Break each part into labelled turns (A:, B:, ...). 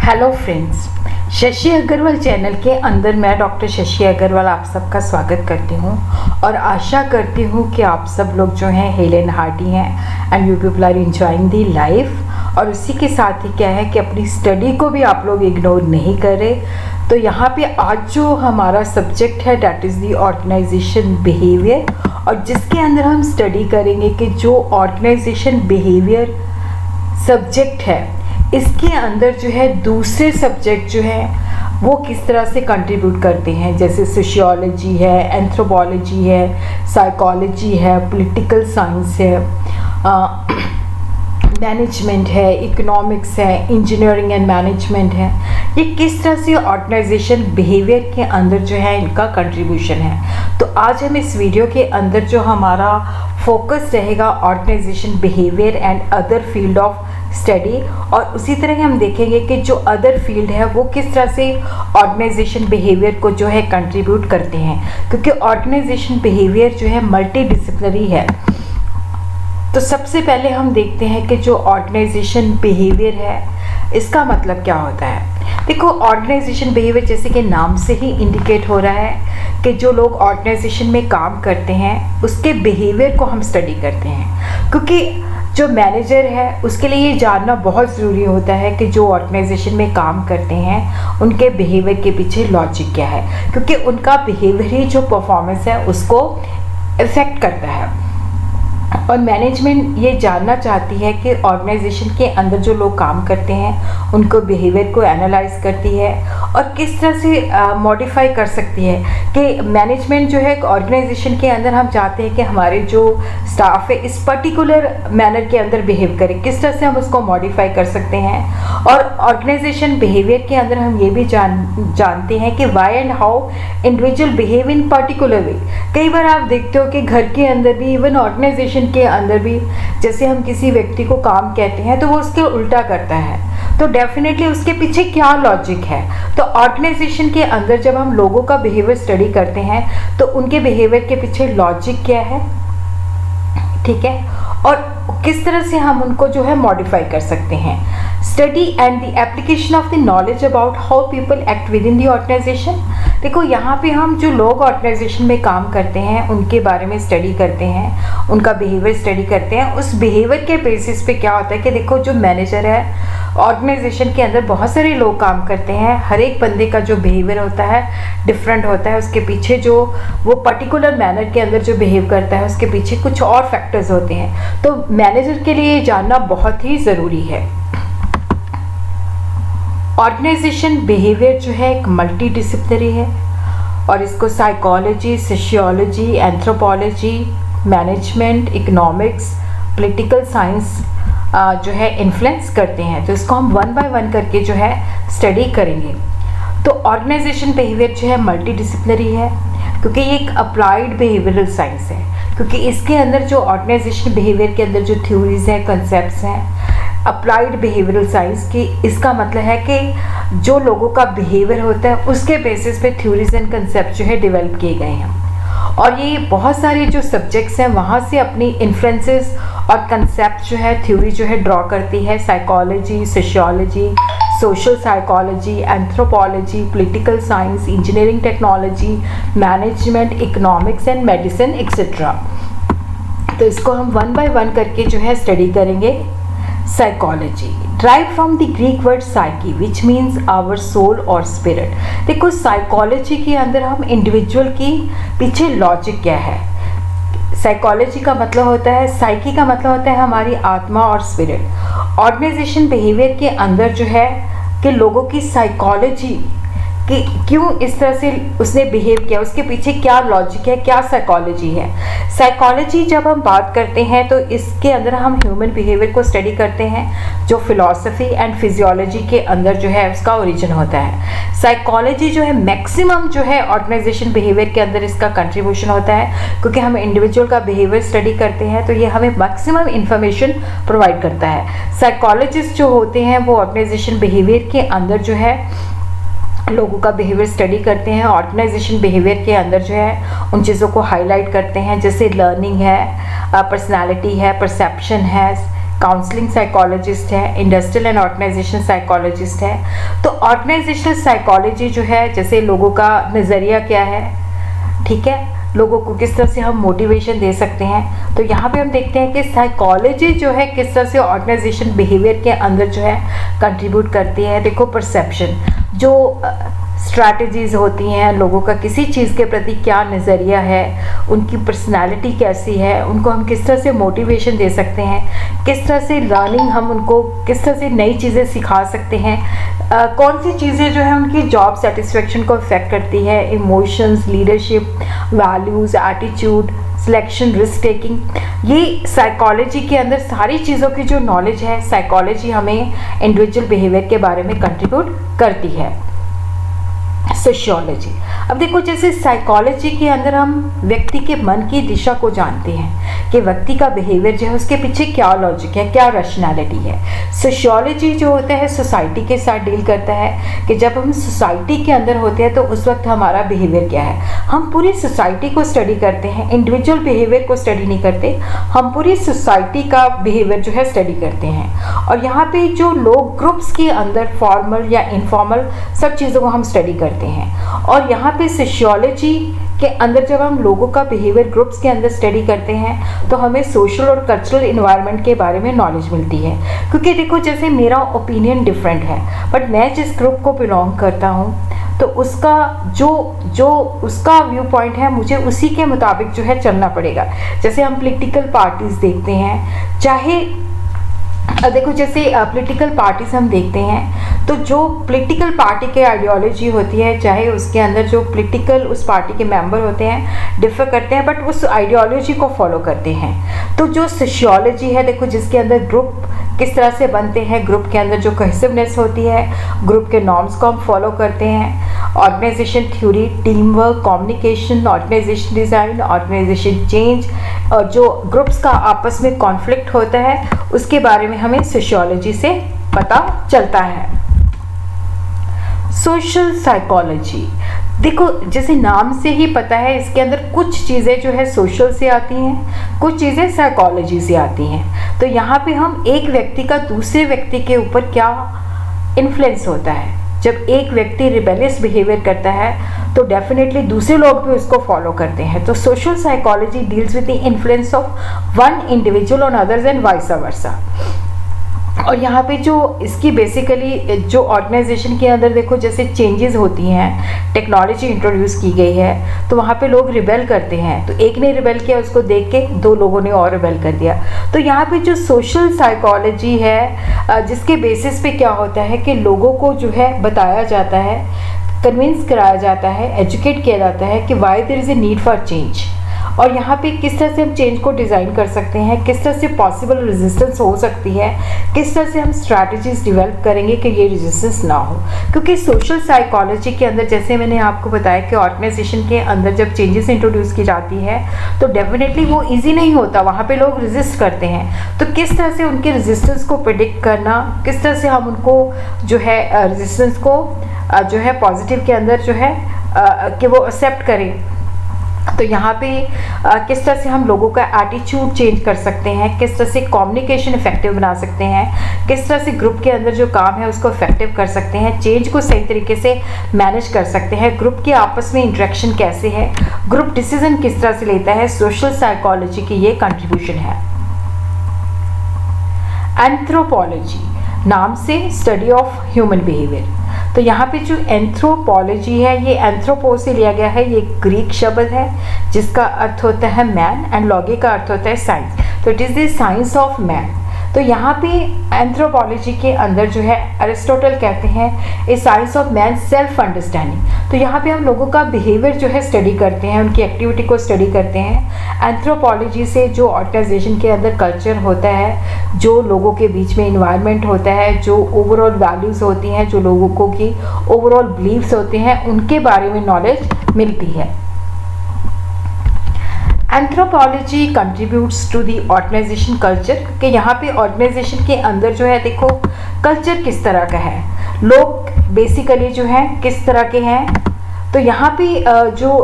A: Hello friends, Shashi Agrawal channel के अंदर मैं डॉक्टर शशि अग्रवाल आप सबका स्वागत करती हूँ और आशा करती हूँ कि आप सब लोग जो हैं हेल एंड हार्टी हैं and you people are enjoying the life. और उसी के साथ ही क्या है कि अपनी स्टडी को भी आप लोग इग्नोर नहीं करें। तो यहाँ पे आज जो हमारा सब्जेक्ट है that is the organisation behaviour, और जिसके अंदर हम स्टडी करेंगे कि जो ऑर्गेनाइजेशन बिहेवियर सब्जेक्ट है इसके अंदर जो है दूसरे सब्जेक्ट जो है वो किस तरह से कंट्रीब्यूट करते हैं, जैसे सोशियोलॉजी है, एंथ्रोपोलॉजी है, साइकोलॉजी है, पॉलिटिकल साइंस है, मैनेजमेंट है, इकोनॉमिक्स है, इंजीनियरिंग एंड मैनेजमेंट है। ये किस तरह से ऑर्गेनाइजेशन बिहेवियर के अंदर जो है इनका कंट्रीब्यूशन है। तो आज हम इस वीडियो के अंदर जो हमारा फोकस रहेगा organisation behaviour and other field of study, और उसी तरह हम देखेंगे कि जो अदर फील्ड है वो किस तरह से ऑर्गेनाइजेशन बिहेवियर को जो है कंट्रीब्यूट करते हैं, क्योंकि ऑर्गेनाइजेशन बिहेवियर जो है मल्टी डिसिप्लिनरी है। तो सबसे पहले हम देखते हैं कि जो ऑर्गेनाइजेशन बिहेवियर है इसका मतलब क्या होता है। देखो, ऑर्गेनाइजेशन बिहेवियर जैसे कि नाम से ही इंडिकेट हो रहा है कि जो लोग ऑर्गेनाइजेशन में काम करते हैं उसके बिहेवियर को हम स्टडी करते हैं, क्योंकि जो मैनेजर है उसके लिए ये जानना बहुत ज़रूरी होता है कि जो ऑर्गेनाइजेशन में काम करते हैं उनके बिहेवियर के पीछे लॉजिक क्या है, क्योंकि उनका बिहेवियर ही जो परफॉर्मेंस है उसको इफ़ेक्ट करता है। और मैनेजमेंट ये जानना चाहती है कि ऑर्गेनाइजेशन के अंदर जो लोग काम करते हैं उनको बिहेवियर को एनालाइज करती है और किस तरह से मॉडिफाई कर सकती है कि मैनेजमेंट जो है ऑर्गेनाइजेशन के अंदर हम चाहते हैं कि हमारे जो स्टाफ है इस पर्टिकुलर मैनर के अंदर बिहेव करे, किस तरह से हम उसको मॉडिफाई कर सकते हैं। और ऑर्गेनाइजेशन बिहेवियर के अंदर हम ये भी जानते हैं कि why and how individual behave in particular way. कई बार आप देखते हो कि घर के अंदर भी, इवन ऑर्गेनाइजेशन के अंदर भी, जैसे हम किसी व्यक्ति को काम कहते हैं तो वो उसके उल्टा करता है, तो डेफिनेटली उसके पीछे क्या लॉजिक है। तो ऑर्गेनाइजेशन के अंदर जब हम लोगों का बिहेवियर स्टडी करते हैं तो उनके बिहेवियर के पीछे लॉजिक क्या है, ठीक है, और किस तरह से हम उनको जो है मॉडिफाई कर सकते हैं। Study and the application of the knowledge about how people act within the organisation. देखो, यहाँ पे हम जो लोग ऑर्गेनाइजेशन में काम करते हैं उनके बारे में स्टडी करते हैं, उनका बिहेवियर स्टडी करते हैं। उस बिहेवियर के बेसिस पे क्या होता है कि देखो, जो मैनेजर है ऑर्गेनाइजेशन के अंदर बहुत सारे लोग काम करते हैं, हर एक बंदे का जो बिहेवियर होता है डिफरेंट होता है, उसके पीछे जो वो पर्टिकुलर मैनर के अंदर जो बिहेव करता है उसके पीछे कुछ और फैक्टर्स होते हैं। तो मैनेजर के लिए जानना बहुत ही ज़रूरी है। ऑर्गेनाइजेशन बिहेवियर जो है एक मल्टी डिसिप्लिनरी है और इसको psychology, sociology, anthropology, management, economics, political science जो है इन्फ्लुएंस करते हैं। तो इसको हम वन बाय वन करके जो है स्टडी करेंगे। तो ऑर्गेनाइजेशन बिहेवियर जो है मल्टी डिसिप्लिनरी है क्योंकि ये एक अप्लाइड बिहेवियरल साइंस है, क्योंकि इसके अंदर जो ऑर्गेनाइजेशन बिहेवियर के अंदर जो थ्योरीज हैं, कंसेप्ट्स हैं, अप्लाइड बिहेवियरल साइंस की, इसका मतलब है कि जो लोगों का बिहेवियर होता है उसके बेसिस पे थ्योरीज एंड कंसेप्ट जो है डेवलप किए गए हैं। और ये बहुत सारे जो सब्जेक्ट्स हैं वहाँ से अपनी इन्फ्लुएंसेस और कंसेप्ट जो है, थ्योरी जो है ड्रॉ करती है। Psychology, sociology, social psychology, anthropology, political science, engineering technology, management, economics and medicine etcetera. तो इसको हम वन बाय वन करके जो है स्टडी करेंगे। Psychology drive from the Greek word psyche which means our soul और स्पिरिट। देखो, साइकोलॉजी के अंदर हम इंडिविजुअल की पीछे लॉजिक क्या है। साइकोलॉजी का मतलब होता है, साइकी का मतलब होता है हमारी आत्मा और स्पिरिट। ऑर्गेनाइजेशन बिहेवियर के अंदर जो है कि लोगों की साइकोलॉजी कि क्यों इस तरह से उसने बिहेव किया, उसके पीछे क्या लॉजिक है, क्या साइकोलॉजी है। साइकोलॉजी जब हम बात करते हैं तो इसके अंदर हम ह्यूमन बिहेवियर को स्टडी करते हैं जो फिलॉसफी एंड फिजियोलॉजी के अंदर जो है उसका ओरिजिन होता है। साइकोलॉजी जो है मैक्सिमम जो है ऑर्गेनाइजेशन बिहेवियर के अंदर इसका कंट्रीब्यूशन होता है, क्योंकि हम इंडिविजुअल का बिहेवियर स्टडी करते हैं तो ये हमें मैक्सिमम इंफॉर्मेशन प्रोवाइड करता है। साइकोलॉजिस्ट जो होते हैं वो ऑर्गेनाइजेशन बिहेवियर के अंदर जो है लोगों का बिहेवियर स्टडी करते हैं, ऑर्गेनाइजेशन बिहेवियर के अंदर जो है उन चीज़ों को हाईलाइट करते हैं, जैसे लर्निंग है, पर्सनालिटी है, परसेप्शन है, काउंसलिंग साइकोलॉजिस्ट है, इंडस्ट्रियल एंड ऑर्गेनाइजेशन साइकोलॉजिस्ट है। तो ऑर्गेनाइजेशनल साइकोलॉजी जो है, जैसे लोगों का नज़रिया क्या है, ठीक है, लोगों को किस तरह से हम मोटिवेशन दे सकते हैं। तो यहाँ पे हम देखते हैं कि साइकोलॉजी जो है किस तरह से ऑर्गेनाइजेशन बिहेवियर के अंदर जो है कंट्रीब्यूट करती है। देखो, परसेप्शन, जो स्ट्रैटेजीज होती हैं, लोगों का किसी चीज़ के प्रति क्या नज़रिया है, उनकी पर्सनालिटी कैसी है, उनको हम किस तरह से मोटिवेशन दे सकते हैं, किस तरह से लर्निंग, हम उनको किस तरह से नई चीज़ें सिखा सकते हैं, कौन सी चीज़ें जो है उनकी जॉब सेटिस्फेक्शन को अफेक्ट करती है, emotions, leadership, values, attitude, selection, risk taking. ये साइकोलॉजी के अंदर सारी चीज़ों की जो नॉलेज है, साइकोलॉजी हमें इंडिविजुअल बिहेवियर के बारे में कंट्रीब्यूट करती है। सोशियोलॉजी, अब देखो, जैसे साइकोलॉजी के अंदर हम व्यक्ति के मन की दिशा को जानते हैं कि व्यक्ति का बिहेवियर जो है उसके पीछे क्या लॉजिक है, क्या रैशनैलिटी है। सोशियोलॉजी जो होता है सोसाइटी के साथ डील करता है कि जब हम सोसाइटी के अंदर होते हैं तो उस वक्त हमारा बिहेवियर क्या है। हम पूरी सोसाइटी को स्टडी करते हैं, इंडिविजुअल बिहेवियर को स्टडी नहीं करते, हम पूरी सोसाइटी का बिहेवियर जो है स्टडी करते हैं। और यहाँ पे जो लोग ग्रुप्स के अंदर फॉर्मल या इनफॉर्मल सब चीज़ों को हम स्टडी करते हैं। और यहाँ पे सोशियोलॉजी के अंदर जब हम लोगों का बिहेवियर ग्रुप्स के अंदर स्टडी करते हैं तो हमें सोशल और कल्चरल इन्वायरमेंट के बारे में नॉलेज मिलती है। क्योंकि देखो, जैसे मेरा ओपिनियन डिफरेंट है, बट मैं जिस ग्रुप को बिलोंग करता हूँ तो उसका जो उसका व्यू पॉइंट है, मुझे उसी के मुताबिक जो है चलना पड़ेगा। जैसे हम पॉलिटिकल पार्टीज देखते हैं, चाहे देखो, जैसे पॉलिटिकल पार्टीज हम देखते हैं तो जो पॉलिटिकल पार्टी के आइडियोलॉजी होती है, चाहे उसके अंदर जो पॉलिटिकल उस पार्टी के मेंबर होते हैं डिफर करते हैं, बट उस आइडियोलॉजी को फॉलो करते हैं। तो जो सोशियोलॉजी है, देखो, जिसके अंदर ग्रुप किस तरह से बनते हैं, ग्रुप के अंदर जो कोहेसिवनेस होती है, ग्रुप के नॉर्म्स को हम फॉलो करते हैं, organisation theory, team work, communication, organisation design, organisation change, और जो ग्रुप्स का आपस में कॉन्फ्लिक्ट होता है उसके बारे में हमें सोशियोलॉजी से पता चलता है। सोशल साइकोलॉजी, देखो, जैसे नाम से ही पता है, इसके अंदर कुछ चीज़ें जो है सोशल से आती हैं, कुछ चीज़ें साइकोलॉजी से आती हैं। तो यहाँ पे हम एक व्यक्ति का दूसरे व्यक्ति के ऊपर क्या इन्फ्लुएंस होता है। जब एक व्यक्ति रिबेलियस बिहेवियर करता है तो डेफिनेटली दूसरे लोग भी उसको फॉलो करते हैं। तो social psychology deals with the influence of one individual on others and vice versa. और यहाँ पे जो इसकी बेसिकली जो ऑर्गेनाइजेशन के अंदर देखो, जैसे चेंजेस होती हैं, टेक्नोलॉजी इंट्रोड्यूस की गई है तो वहाँ पे लोग रिबेल करते हैं। तो एक ने रिबेल किया, उसको देख के दो लोगों ने और रिबेल कर दिया। तो यहाँ पे जो सोशल साइकोलॉजी है, जिसके बेसिस पे क्या होता है कि लोगों को जो है बताया जाता है, कन्विंस कराया जाता है, एजुकेट किया जाता है कि why there is a need for change. और यहाँ पे किस तरह से हम चेंज को डिज़ाइन कर सकते हैं, किस तरह से पॉसिबल रेजिस्टेंस हो सकती है, किस तरह से हम स्ट्रैटेजीज डेवलप करेंगे कि ये रेजिस्टेंस ना हो। क्योंकि सोशल साइकोलॉजी के अंदर, जैसे मैंने आपको बताया कि ऑर्गेनाइजेशन के अंदर जब चेंजेस इंट्रोड्यूस की जाती है तो डेफिनेटली वो ईजी नहीं होता, वहाँ पे लोग रेजिस्ट करते हैं। तो किस तरह से उनके रेजिस्टेंस को प्रिडिक्ट करना, किस तरह से हम उनको जो है रेजिस्टेंस को जो है पॉजिटिव के अंदर जो है कि वो एक्सेप्ट करें। तो यहाँ पे किस तरह से हम लोगों का एटीट्यूड चेंज कर सकते हैं, किस तरह से कम्युनिकेशन इफेक्टिव बना सकते हैं, किस तरह से ग्रुप के अंदर जो काम है उसको इफेक्टिव कर सकते हैं, चेंज को सही तरीके से मैनेज कर सकते हैं, ग्रुप के आपस में इंटरेक्शन कैसे है, ग्रुप डिसीजन किस तरह से लेता है। सोशल साइकोलॉजी की ये कंट्रीब्यूशन है। एंथ्रोपोलॉजी, नाम से स्टडी ऑफ ह्यूमन बिहेवियर। तो यहाँ पे जो एंथ्रोपोलॉजी है, ये एंथ्रोपो से लिया गया है, ये ग्रीक शब्द है जिसका अर्थ होता है मैन एंड लॉगी का अर्थ होता है साइंस। तो it is the science of man. तो यहाँ पे एंथ्रोपोलॉजी के अंदर जो है अरिस्टोटल कहते हैं ए science of man self understanding. तो यहाँ पे हम लोगों का बिहेवियर जो है स्टडी करते हैं, उनकी एक्टिविटी को स्टडी करते हैं। एंथ्रोपोलॉजी से जो ऑर्गेनाइजेशन के अंदर कल्चर होता है, जो लोगों के बीच में इन्वायरमेंट होता है, जो ओवरऑल वैल्यूज़ होती हैं, जो लोगों को की ओवरऑल बिलीव्स होते हैं, उनके बारे में नॉलेज मिलती है। Anthropology contributes to the organisation culture, कि यहाँ पे ऑर्गेनाइजेशन के अंदर जो है देखो कल्चर किस तरह का है, लोग बेसिकली जो है किस तरह के हैं। तो यहाँ पे जो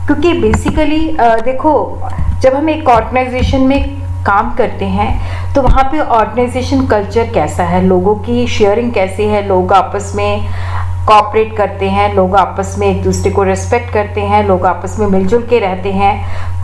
A: क्योंकि बेसिकली देखो, जब हम एक ऑर्गेनाइजेशन में काम करते हैं तो वहाँ पे ऑर्गेनाइजेशन कल्चर कैसा है, लोगों की शेयरिंग कैसी है, लोग आपस में कोऑपरेट करते हैं, लोग आपस में एक दूसरे को रिस्पेक्ट करते हैं, लोग आपस में मिलजुल के रहते हैं,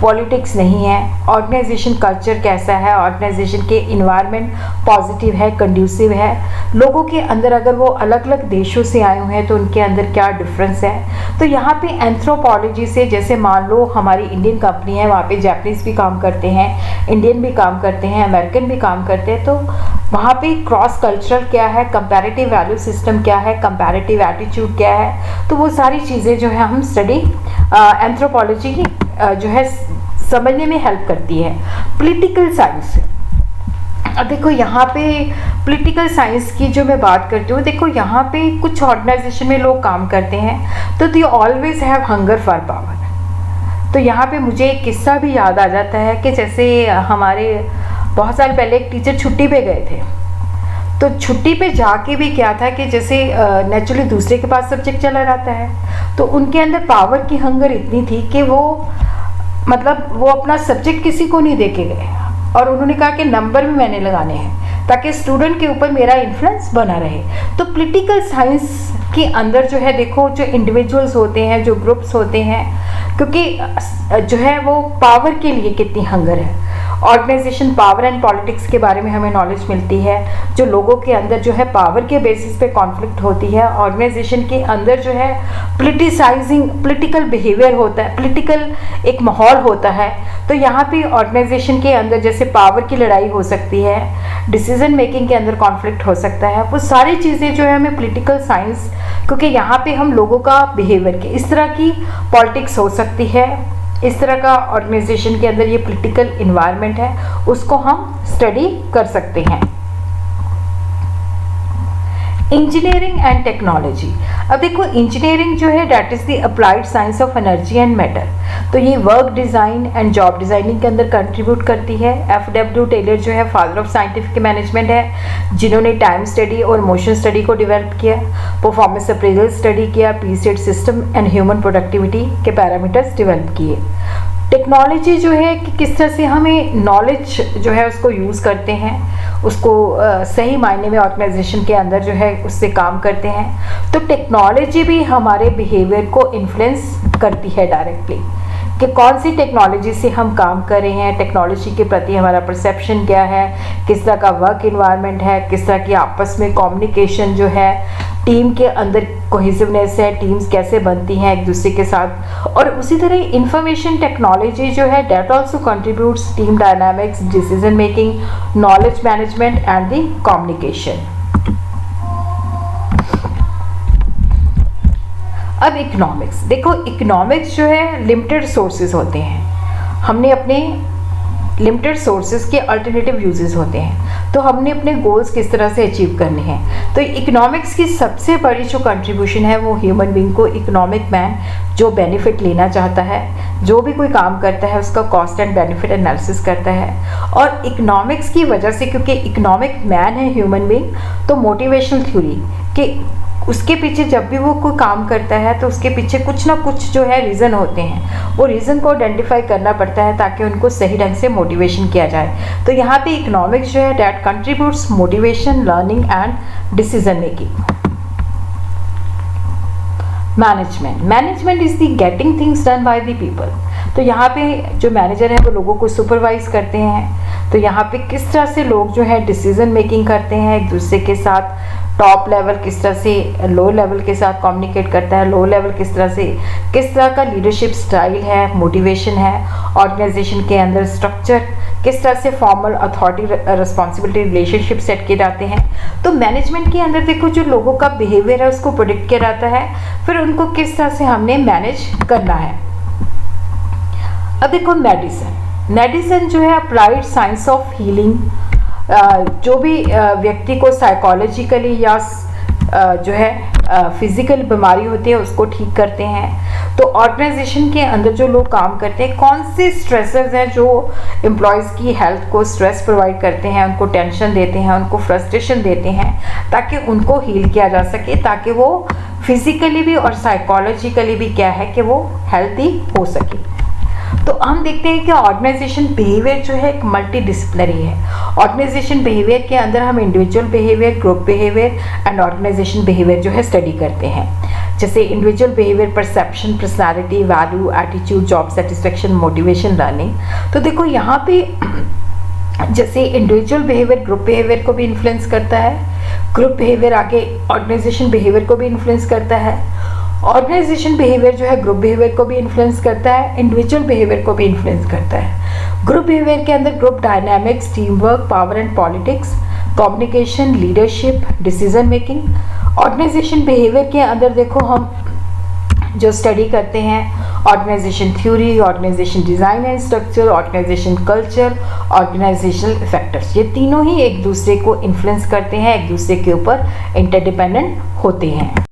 A: पॉलिटिक्स नहीं है, ऑर्गेनाइजेशन कल्चर कैसा है, ऑर्गेनाइजेशन के इन्वायरमेंट पॉजिटिव है, कंड्यूसिव है, लोगों के अंदर अगर वो अलग अलग देशों से आए हुए हैं तो उनके अंदर क्या डिफरेंस है। तो यहाँ पे एंथ्रोपोलॉजी से, जैसे मान लो हमारी इंडियन कंपनी है, वहाँ पे जापानीज भी काम करते हैं, इंडियन भी काम करते हैं, अमेरिकन भी काम करते हैं, तो वहाँ पे क्रॉस कल्चरल क्या है, कंपैरेटिव वैल्यू सिस्टम क्या है, कंपैरेटिव एटीट्यूड क्या है, तो वो सारी चीज़ें जो है हम स्टडी एंथ्रोपोलॉजी की जो है समझने में हेल्प करती है। पॉलिटिकल साइंस, अब देखो यहाँ पे पॉलिटिकल साइंस की जो मैं बात करती हूँ, देखो यहाँ पे कुछ ऑर्गेनाइजेशन में लोग काम करते हैं तो they always have hunger for power. तो यहाँ पे मुझे एक किस्सा भी याद आ जाता है कि जैसे हमारे बहुत साल पहले एक टीचर छुट्टी पे गए थे, तो छुट्टी पे जाके भी क्या था कि जैसे नेचुरली दूसरे के पास सब्जेक्ट चला जाता है, तो उनके अंदर पावर की हंगर इतनी थी कि वो मतलब वो अपना सब्जेक्ट किसी को नहीं दे के गए, और उन्होंने कहा कि नंबर भी मैंने लगाने हैं ताकि स्टूडेंट के ऊपर मेरा इन्फ्लुएंस बना रहे। तो पॉलिटिकल साइंस के अंदर जो है देखो, जो इंडिविजुअल्स होते हैं, जो ग्रुप्स होते हैं, क्योंकि जो है वो पावर के लिए कितनी हंगर है। ऑर्गेनाइजेशन पावर एंड पॉलिटिक्स के बारे में हमें नॉलेज मिलती है, जो लोगों के अंदर जो है पावर के बेसिस पे कॉन्फ्लिक्ट होती है, ऑर्गेनाइजेशन के अंदर जो है पॉलिटिसाइजिंग, पॉलिटिकल बिहेवियर होता है, पॉलिटिकल एक माहौल होता है। तो यहाँ पे ऑर्गेनाइजेशन के अंदर जैसे पावर की लड़ाई हो सकती है, डिसीजन मेकिंग के अंदर कॉन्फ्लिक्ट हो सकता है, वो सारी चीज़ें जो है हमें पॉलिटिकल साइंस, क्योंकि यहाँ पे हम लोगों का बिहेवियर के इस तरह की पॉलिटिक्स हो सकती है, इस तरह का ऑर्गेनाइजेशन के अंदर ये पॉलिटिकल इन्वायरमेंट है, उसको हम स्टडी कर सकते हैं। इंजीनियरिंग एंड टेक्नोलॉजी, अब देखो इंजीनियरिंग जो है that is the applied science of energy and matter, तो ये work design and job designing के अंदर कंट्रीब्यूट करती है। F.W. टेलर जो है फादर ऑफ साइंटिफिक मैनेजमेंट है, जिन्होंने टाइम स्टडी और मोशन स्टडी को डेवलप किया, परफॉर्मेंस अप्रेजल स्टडी किया, P-state system and human productivity के पैरामीटर्स डेवलप किए। टेक्नोलॉजी जो है कि किस तरह से हमें नॉलेज जो है उसको यूज़ करते हैं, उसको सही मायने में ऑर्गेनाइजेशन के अंदर जो है उससे काम करते हैं। तो टेक्नोलॉजी भी हमारे बिहेवियर को इन्फ्लुएंस करती है डायरेक्टली, कि कौन सी टेक्नोलॉजी से हम काम कर रहे हैं, टेक्नोलॉजी के प्रति हमारा परसेप्शन क्या है, किस तरह का वर्क इन्वायरमेंट है, किस तरह की आपस में कम्युनिकेशन जो है, टीम के अंदर कोहेसिवनेस है, टीम्स कैसे बनती हैं एक दूसरे के साथ। और उसी तरह इंफॉर्मेशन टेक्नोलॉजी जो है that also contributes team dynamics, decision making, knowledge management and the communication. अब इकोनॉमिक्स, देखो इकोनॉमिक्स जो है लिमिटेड सोर्सेज होते हैं, हमने अपने लिमिटेड सोर्सेज के अल्टरनेटिव यूजेस होते हैं, तो हमने अपने गोल्स किस तरह से अचीव करने हैं। तो इकोनॉमिक्स की सबसे बड़ी जो कंट्रीब्यूशन है वो ह्यूमन बीइंग को, इकोनॉमिक मैन जो बेनिफिट लेना चाहता है, जो भी कोई काम करता है उसका कॉस्ट एंड बेनिफिट एनालिसिस करता है। और इकोनॉमिक्स की वजह से, क्योंकि इकोनॉमिक मैन है ह्यूमन बीइंग, तो मोटिवेशनल थ्योरी कि उसके पीछे जब भी वो कोई काम करता है तो उसके पीछे कुछ ना कुछ जो है रीज़न होते हैं, वो रीज़न को आइडेंटिफाई करना पड़ता है ताकि उनको सही ढंग से मोटिवेशन किया जाए। तो यहाँ पे इकोनॉमिक्स जो है that contributes motivation, learning and decision making. Management is the getting things done by the people, तो यहाँ पे जो मैनेजर है वो लोगों को सुपरवाइज करते हैं। तो यहाँ पे किस तरह से लोग जो है डिसीजन मेकिंग करते हैं एक दूसरे के साथ, टॉप लेवल किस तरह से लो लेवल के साथ कम्युनिकेट करता है, लो लेवल किस तरह का लीडरशिप स्टाइल है, मोटिवेशन है, ऑर्गेनाइजेशन के अंदर स्ट्रक्चर, किस तरह से formal authority responsibility relationship set किए जाते हैं। तो मैनेजमेंट के अंदर देखो जो लोगों का बिहेवियर है उसको प्रोडिक्ट किया जाता है, फिर उनको किस तरह से हमने मैनेज करना है। अब देखो मेडिसिन जो है अप्लाइड साइंस ऑफ हीलिंग, जो भी व्यक्ति को साइकोलॉजिकली या जो है फिजिकल बीमारी होती है उसको ठीक करते हैं। तो ऑर्गेनाइजेशन के अंदर जो लोग काम करते हैं, कौन से स्ट्रेसर्स हैं जो एम्प्लॉयज़ की हेल्थ को स्ट्रेस प्रोवाइड करते हैं, उनको टेंशन देते हैं, उनको फ्रस्ट्रेशन देते हैं, ताकि उनको हील किया जा सके, ताकि वो फिजिकली भी और साइकोलॉजिकली भी क्या है कि वो हेल्थी हो सके। तो हम देखते हैं कि ऑर्गेनाइजेशन बिहेवियर जो है एक मल्टी डिसिप्लिनरी है। ऑर्गेनाइजेशन बिहेवियर के अंदर हम individual behaviour, group behaviour and organisation behaviour जो है स्टडी करते हैं। जैसे individual behaviour, perception, personality, value, attitude, job satisfaction, motivation, learning. तो देखो यहाँ पे जैसे इंडिविजुअल बिहेवियर ग्रुप बिहेवियर को भी इन्फ्लुएंस करता है, ग्रुप बिहेवियर आगे ऑर्गेनाइजेशन बिहेवियर को भी इन्फ्लुएंस करता है, ऑर्गेनाइजेशन बिहेवियर जो है ग्रुप बिहेवियर को भी इन्फ्लुएंस करता है, इंडिविजुअल बिहेवियर को भी इन्फ्लुएंस करता है। ग्रुप बिहेवियर के अंदर group dynamics, team work, power and politics, communication, leadership, decision making. Organisation behaviour के अंदर देखो हम जो स्टडी करते हैं organisation theory, organisation design and structure, organisation culture, organisational factors. ये तीनों ही एक दूसरे को इन्फ्लुएंस करते हैं, एक दूसरे के ऊपर इंटरडिपेंडेंट होते हैं।